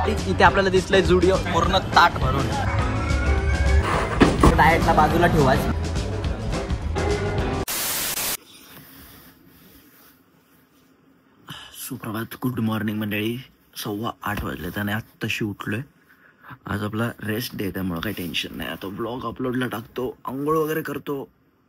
इथे आपल्याला दिसलंय जुडिओ पूर्ण ताट भरून. डाएटला बाजूला ठेवायचं. सुप्रभात, गुड मॉर्निंग मंडळी. 8:15 वाजले आणि आत्ताशी उठलोय. आज आपला रेस्ट डे त्यामुळे काही टेन्शन नाही. आता ब्लॉग अपलोडला टाकतो, आंघोळ वगैरे करतो,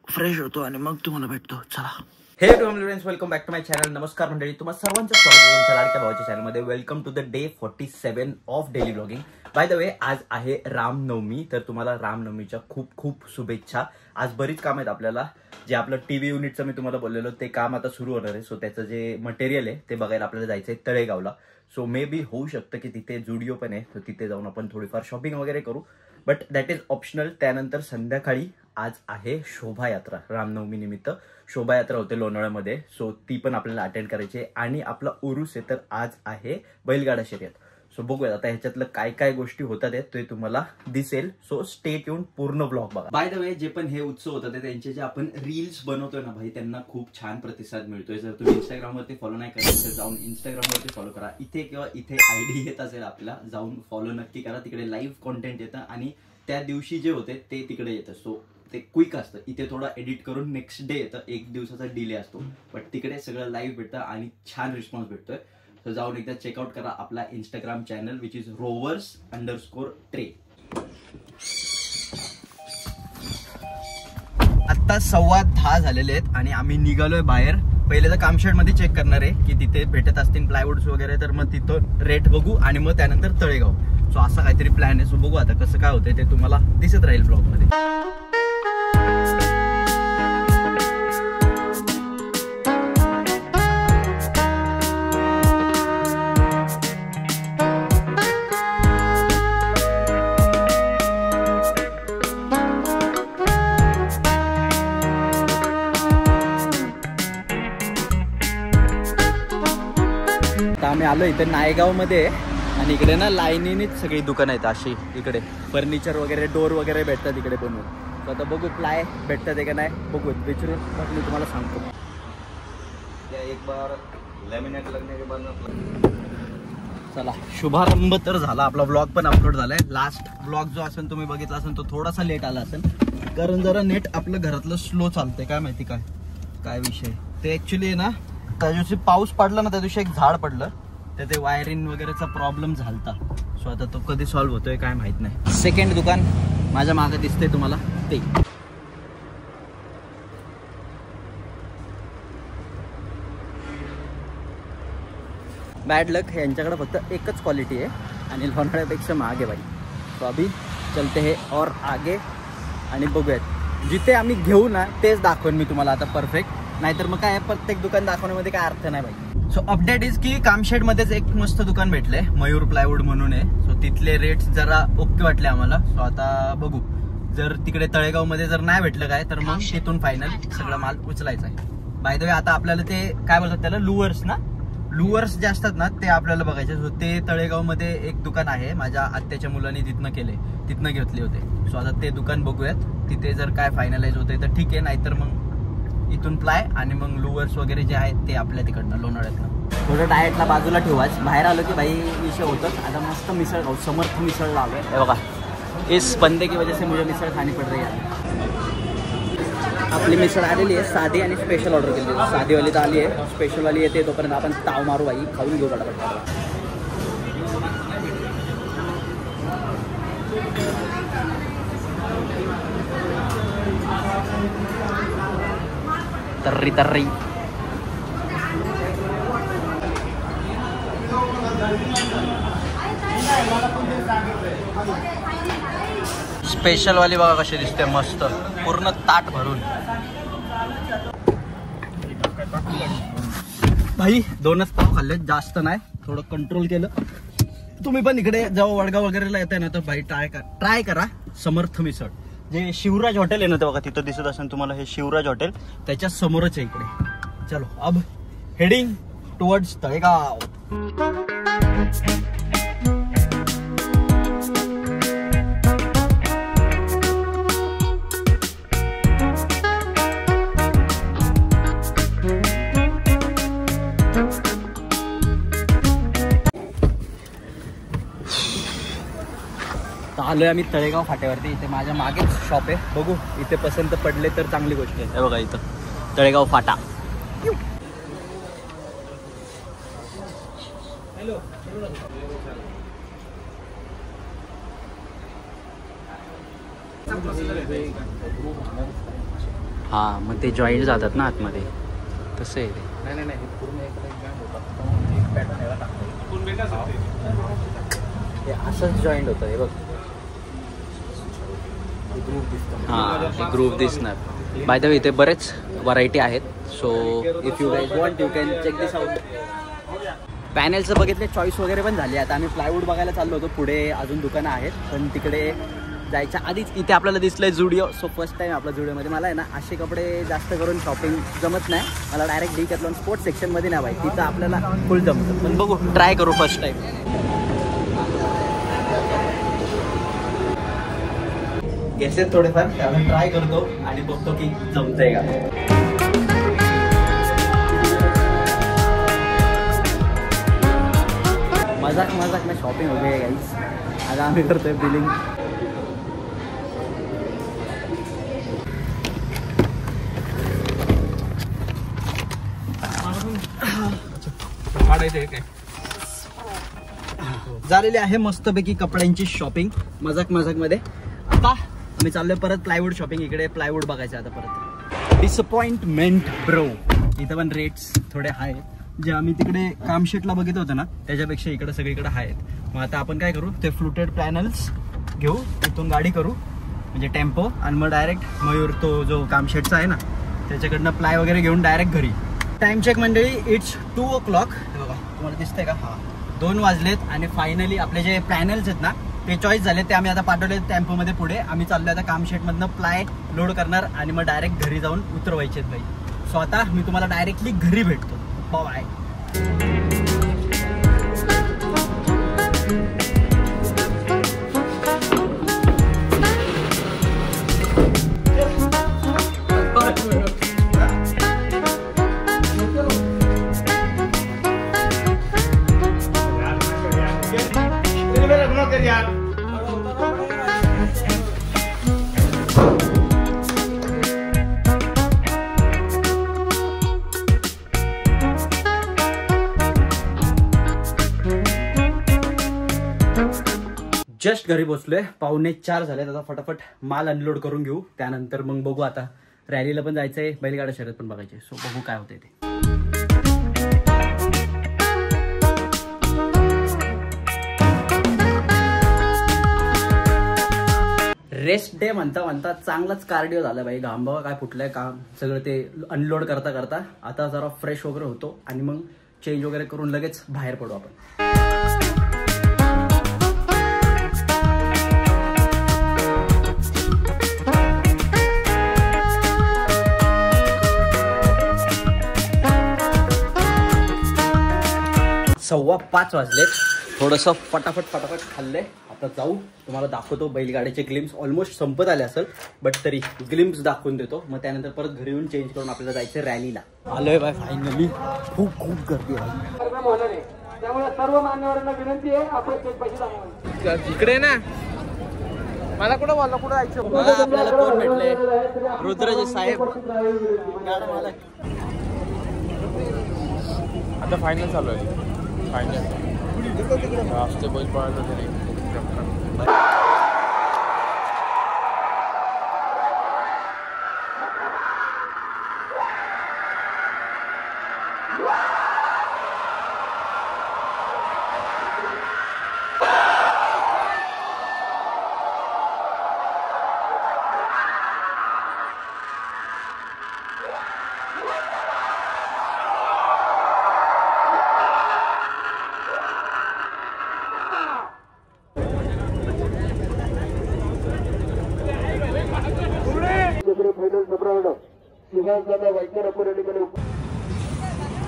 फ्रेश होतो आणि मग तुम्हाला भेटतो. चला. हे friends, welcome back to my channel. नमस्कार मंडळी, तुम्हाला सर्वांचं स्वागत आहे तुमच्या लाडक्या भावाच्या चॅनलमध्ये. Welcome to the day 47 of daily blogging. By the way, आज आहे रामनवमी, तर तुम्हाला रामनवमीच्या खूप खूप शुभेच्छा. आज बरीच काम आहेत आपल्याला. जे आपलं टीव्ही युनिटचं मी तुम्हाला बोललेलो ते काम आता सुरू होणार आहे. सो त्याचं जे मटेरियल आहे ते बघायला आपल्याला जायचंय तळेगावला. सो मे बी होऊ शकतं की तिथे जुडिओ पण आहे, तर तिथे जाऊन आपण थोडीफार शॉपिंग वगैरे करू, बट दॅट इज ऑप्शनल. त्यानंतर संध्याकाळी आज आहे शोभायात्रा. रामनवमी निमित्त शोभायात्रा होते लोणावळ्यामध्ये, सो ती पण आपल्याला अटेंड करायची आहे. आणि आपला उरूस आहे, तर आज आहे बैलगाडा शर्यत. सो बघूया आता ह्याच्यातलं काय काय गोष्टी होतात ते तुम्हाला दिसेल. सो स्टे ट्यून, पूर्ण ब्लॉग बघा. बाय द वे, जे पण हे उत्सव होतात त्यांचे जे आपण रील्स बनवतोय ना भाई, त्यांना खूप छान प्रतिसाद मिळतोय. जर तुम्ही इंस्टाग्रामवरती फॉलो नाही करत तर जाऊन इंस्टाग्रामवरती फॉलो करा. इथे किंवा इथे आयडी येत असेल आपल्याला, जाऊन फॉलो नक्की करा. तिकडे लाईव्ह कॉन्टेंट येतं आणि त्या दिवशी जे होते ते तिकडे येतं. सो ते क्विक असतं. इथे थोडा एडिट करून नेक्स्ट डे येतं, 1 दिवसाचा डिले असतो, बट तिकडे सगळं लाईव्ह भेटतं आणि छान रिस्पॉन्स भेटतोय. तर जाऊन एकदा चेकआउट करा आपला Instagram channel, which is rovers_tre. आता 10:15 झालेले आहेत आणि आम्ही निघालोय बाहेर. पहिले तर कामशेड मध्ये चेक करणार आहे की तिथे भेटत असतील प्लायवूड्स वगैरे, तर मग तिथं रेट बघू आणि मग त्यानंतर तळेगाव. सो असा काहीतरी प्लॅन आहे. सो बघू आता कसं काय होतंय ते तुम्हाला दिसत राहील ब्लॉग मध्ये. आम्ही आलो इथे नायगाव मध्ये आणि इकडे ना लाईनीनीच सगळी दुकानं आहेत अशी. इकडे फर्निचर वगैरे, डोर वगैरे भेटतात इकडे बनवून. तर आता बघू प्लाय भेटतात का नाही, बघू विचारून मग मी तुम्हाला सांगतो. एक बार लॅमिनेट लगने के बाद. चला, शुभारंभ तर झाला. आपला ब्लॉग पण अपलोड झालाय. लास्ट ब्लॉग जो असेल तुम्ही बघितला असेल तो थोडासा लेट आला असेल, कारण जरा नेट आपलं घरातलं स्लो चालतंय. काय माहिती काय विषय ते. ऍक्च्युली ना त्या दिवशी पाऊस पडला ना, त्या दिवशी एक झाड पडलं, तर ते वायरिंग वगैरेचा प्रॉब्लेम झालता. सो आता तो कधी सॉल्व्ह होतोय काय माहित नाही. सेकंड दुकान माझ्या मागे दिसतंय तुम्हाला ते. बॅड लक, यांच्याकडे फक्त एकच क्वालिटी आहे आणि लोणावळ्यापेक्षा महाग आहे भाई. सो अभी चलते हे और आगे आणि बघूयात. जिथे आम्ही घेऊ ना तेच दाखवेन मी तुम्हाला आता परफेक्ट. नाहीतर मग काय प्रत्येक दुकान दाखवण्यामध्ये काय अर्थ नाही भाई. सो अपडेट इज की कामशेड मध्येच एक मस्त दुकान भेटलंय, मयूर प्लायवूड म्हणून आहे. सो तिथले रेट्स जरा ओके वाटले आम्हाला. सो आता बघू, जर तिकडे तळेगाव मध्ये जर नाही भेटलं काय तर मग तिथून फायनल सगळं माल उचलायचा आहे. बाय द वे, आता आपल्याला ते काय बोलतात त्याला, लुअर्स ना, लुअर्स जे असतात ना ते आपल्याला बघायचे. सो ते तळेगाव मध्ये एक दुकान आहे, माझ्या आत्याच्या मुलांनी तिथनं घेतले होते. सो आता ते दुकान बघूयात. तिथे जर काय फायनलाइज होते तर ठीक आहे, नाहीतर मग इथून प्लाय आणि मग लुअर्स वगैरे जे आहेत ते आपल्या तिकडनं लोणावळ्यातनं. थोडं डाएटला बाजूला ठेवायचं. बाहेर आलो की भाई विषय होतच. आता मस्त मिसळ खाऊ, समर्थ मिसळ लावले. हे बघा, इस बंदे की वजह से मुझे मिसळ खानी पड रही है. आपली मिसळ आलेली आहे साधी आणि स्पेशल ऑर्डर केली. साधीवाली तर आली आहे, स्पेशलवाली येते. तोपर्यंत आपण ताव मारू भाई, खाऊन घेऊ पटापट. तर्री स्पेशल वाली बघा कशी दिसते, मस्त पूर्ण ताट भरून. भाई 2च पाव खाल्ले, जास्त नाही, थोडं कंट्रोल केलं. तुम्ही पण इकडे जेव्हा वडगाव वगैरेला येताय ना तर भाई ट्राय करा समर्थ मिसळ. जे शिवराज हॉटेल आहे ना, तर बघा तिथं दिसत असेल तुम्हाला, हे शिवराज हॉटेल त्याच्या समोरच आहे इकडे. चलो अब हेडिंग टुवर्ड्स तळेगाव. तर आलोय आम्ही तळेगाव फाट्यावरती. इथे माझ्या मागेच शॉप आहे, बघू इथे पसंत पडले तर चांगली गोष्ट आहे. हे बघा इथं तळेगाव फाटा. हा मग ते जॉईंट जातात ना आतमध्ये, तसं आहे ते. नाही हे असंच जॉईंट होतं. हे बघ हां ग्रुप दिसणार. बाय द वे इथे बरेच व्हरायटी आहेत. So if you guys want you can check this out. पॅनेलचं बघितले, चॉईस वगैरे पण झाली. आता आम्ही प्लायवूड बघायला चाललो होतो. पुढे अजून दुकानं आहेत पण तिकडे जायच्या आधीच इथे आपल्याला दिसलंय जुडिओ. सो फर्स्ट टाइम आपला जुडिओमध्ये. मला आहे ना असे कपडे जास्त करून शॉपिंग जमत नाही. मला डायरेक्ट डिकॅथलॉन स्पोर्ट्स सेक्शनमध्ये नाही पाहिजे, तिथं आपल्याला फुल जमतं. पण बघू ट्राय करू फर्स्ट टाइम. घेसेत थोडेफार त्यामुळे ट्राय करतो आणि बघतो की जमतंय का. मजाक में शॉपिंग हो गई गाइस. आता आम्ही करतोय बिलिंग. झालेली आहे मस्तपैकी कपड्यांची शॉपिंग मजाक मध्ये. आता आम्ही चाललोय परत प्लायवूड शॉपिंग. इकडे प्लायवूड बघायचं आता परत. Disappointment bro. इथं पण रेट्स थोडे हाय. जे आम्ही तिकडे कामशेटला बघित होतं ना त्याच्यापेक्षा इकडे सगळीकडे आहेत. मग आता आपण काय करू, ते फ्लुटेड पॅनल्स घेऊ, इथून गाडी करू म्हणजे टेम्पो, आणि मग डायरेक्ट मयूर तो जो कामशेटचा आहे ना त्याच्याकडनं प्लाय वगैरे घेऊन डायरेक्ट घरी. टाइम चेक मंडळी, इट्स 2 o'clock. बघा तुम्हाला दिसतंय का, हा 2 वाजलेत. आणि फायनली आपले जे पॅनल्स आहेत ना ते चॉईस झाले, ते आम्ही आता पाठवले टेम्पोमध्ये पुढे. आम्ही चाललोय आता कामशेटमधनं प्लाय लोड करणार आणि मग डायरेक्ट घरी जाऊन उतरवायचे आहेत भाई. सो आता मी तुम्हाला डायरेक्टली घरी भेटतो. बाय. जस्ट घरी पोचलोय. 3:45 झालेत. आता फटाफट माल अनलोड करून घेऊ. त्यानंतर मग बघू. आता रॅलीला पण जायचंय, बैलगाडा शर्यत पण बघायचे. सो बघू काय होतंय ते. रेस्ट डे म्हणता चांगलाच कार्डिओ झाला भाई. घाम काय फुटलंय काम सगळं ते अनलोड करता करता. आता जरा फ्रेश वगैरे होतो आणि मग चेंज वगैरे करून लगेच बाहेर पडू आपण. सव्वा 5 वाजलेत. थोडंसं फटाफट खाल्लंय. आता जाऊ, तुम्हाला दाखवतो बैलगाड्याचे ग्लिम्स. ऑलमोस्ट संपत आले असेल बट तरी ग्लिम्स दाखवून देतो. मग त्यानंतर परत घरी येऊन चेंज करून आपल्याला जायचं रॅलीला. आलोय बाय फायनली. खूप गर्दी आहे. त्यामुळे सर्व मान्यवरांना विनंती आहे आपण इकडे ना. मला कुठं बोलला, कुठं जायचं. आपल्याला कोण भेटले, रुद्रजी साहेब. आता फायनल चालू आहे. फायनल असते बैल पळायला तरी.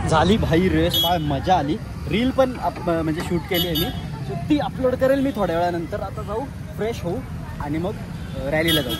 झाली भाई रेस. काय मजा आली. रील पण म्हणजे शूट केली आहे मी. ती अपलोड करेल मी थोड्या वेळानंतर. आता जाऊ, फ्रेश होऊ आणि मग रॅलीला जाऊ.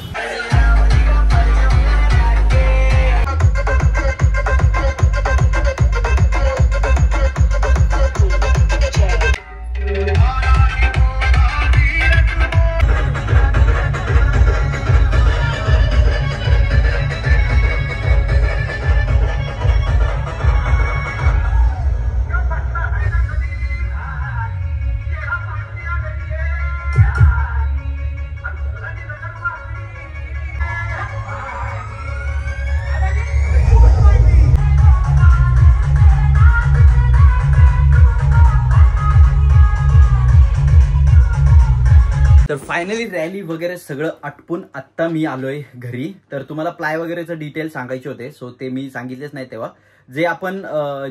तर फायनली रॅली वगैरे सगळं आटपून आत्ता मी आलोय घरी. तर तुम्हाला प्लाय वगैरेचं डिटेल सांगायचे होते, सो ते मी सांगितलेच नाही तेव्हा. जे आपण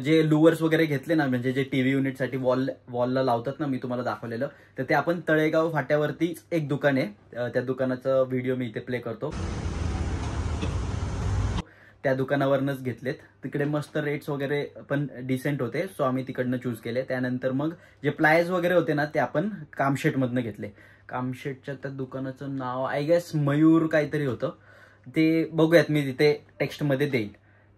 जे लुवर्स वगैरे घेतले ना, म्हणजे जे टीव्ही युनिटसाठी वॉलला लावतात ना, मी तुम्हाला दाखवलेलं, तर ते आपण तळेगाव फाट्यावरती एक दुकान आहे, त्या दुकानाचा व्हिडिओ मी इथे प्ले करतो. त्या दुकानावरनच घेतलेत. तिकडे मस्त रेट्स वगैरे पण डिसेंट होते, सो आम्ही तिकडनं चूज केले. त्यानंतर मग जे प्लायज वगैरे होते ना, ते आपण कामशेटमधनं घेतले. कामशेटच्या त्या दुकानाचं नाव आय गेस मयूर काहीतरी होतं, ते बघूयात, मी तिथे टेक्स्टमध्ये देईल.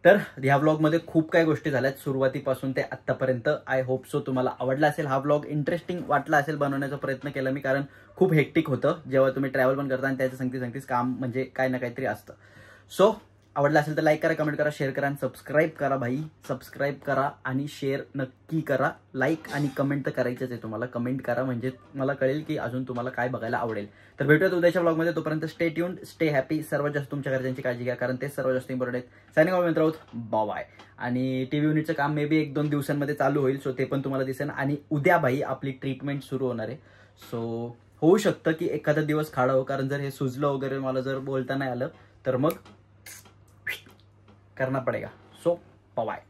तर ह्या व्लॉगमध्ये खूप काही गोष्टी झाल्यात सुरुवातीपासून ते आत्तापर्यंत. आय होप सो तुम्हाला आवडला असेल हा व्लॉग, इंटरेस्टिंग वाटला असेल, बनवण्याचा प्रयत्न केला मी, कारण खूप हेक्टिक होतं जेव्हा तुम्ही ट्रॅव्हल पण करता आणि त्याचं सांगतीच काम म्हणजे काय ना काहीतरी असतं. सो आवडला असेल तर लाईक करा, कमेंट करा, शेअर करा आणि सबस्क्राईब करा. भाई सबस्क्राईब करा आणि शेअर नक्की करा. लाईक आणि कमेंट तर करायचंच आहे तुम्हाला. कमेंट करा म्हणजे मला कळेल की अजून तुम्हाला काय बघायला आवडेल. तर भेटूयात उद्याच्या ब्लॉगमध्ये. तोपर्यंत स्टे ट्यून्ड, स्टे हॅपी. सर्वात जास्त तुमच्या घरच्यांची काळजी घ्या, कारण ते सर्वात जास्त इम्पॉर्टंट आहेत. सायनिंग ऑफ मित्र आहोत, बाय. आणि टीव्ही युनिटचं काम मे बी 1-2 दिवसांमध्ये चालू होईल, सो ते पण तुम्हाला दिसेल. आणि उद्या भाई आपली ट्रीटमेंट सुरू होणार आहे, सो होऊ शकतं की एखादा दिवस खाडा हो, कारण जर हे सुजलं वगैरे मला जर बोलता नाही आलं तर मग करना पड़ेगा. So bye.